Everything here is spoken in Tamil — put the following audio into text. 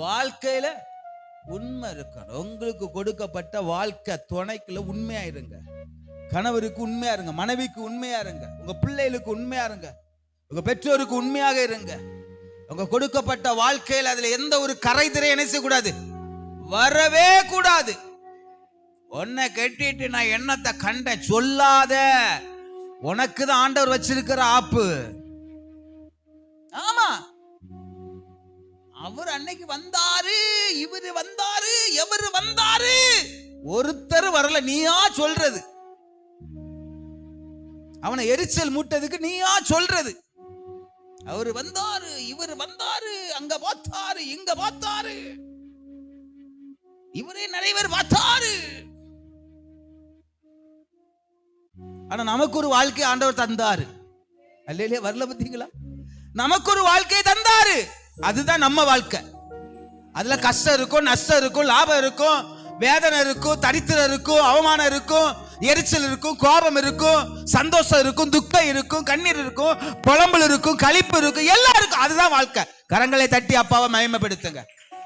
வாழ்க்கையில உண்மை இருக்கணும். உங்களுக்கு கொடுக்கப்பட்ட வாழ்க்கை துணைக்குள்ள உண்மையா இருங்க. கணவருக்கு உண்மையா இருங்க, மனைவிக்கு உண்மையா இருங்க, உங்க பிள்ளைகளுக்கு உண்மையா இருங்க, உங்க பெற்றோருக்கு உண்மையாக இருங்க. உங்க கொடுக்கப்பட்ட வாழ்க்கையில் அதுல எந்த ஒரு கரைதிரை என்ன செய்யக்கூடாது, வரவே கூடாது. உன்னை கட்டிட்டு நான் எண்ணத்தை கண்ட சொல்லாத, உனக்கு தான் ஆண்டவர் வச்சிருக்கிற ஆப்பு. ஆமா, அவர் அன்னைக்கு வந்தாரு, இவரு வந்தாரு, எவரு வந்தாரு, ஒருத்தர் வரல. நீயா சொல்றது, அவனை எரிச்சல் மூட்டதுக்கு நீயா சொல்றது. அவரு வந்தாரு, இவரு வந்தாரு, அங்க பார்த்தாரு, இங்க பார்த்தாரு, இவரே நிறைய பேர் பார்த்தாரு. ஆனா நமக்கு ஒரு வாழ்க்கை ஆண்டவர் தந்தாரு. அல்லையே வரல, பார்த்தீங்களா? நமக்கு ஒரு வாழ்க்கையை தந்தாரு. அதுதான் நம்ம வாழ்க்கை. அதுல கஷ்டம் இருக்கும், நஷ்டம் இருக்கும், லாபம் இருக்கும், வேதனை இருக்கும், தரித்திரம் இருக்கும், அவமானம் இருக்கும், எரிச்சல் இருக்கும், கோபம் இருக்கும், சந்தோஷம் இருக்கும், துக்கம் இருக்கும், கண்ணீர் இருக்கும், புலம்பல் இருக்கும், களிப்பு இருக்கும், எல்லாம் இருக்கும். அதுதான் வாழ்க்கை. கரங்களை தட்டி அப்பாவை மகிமைப்படுத்துங்க.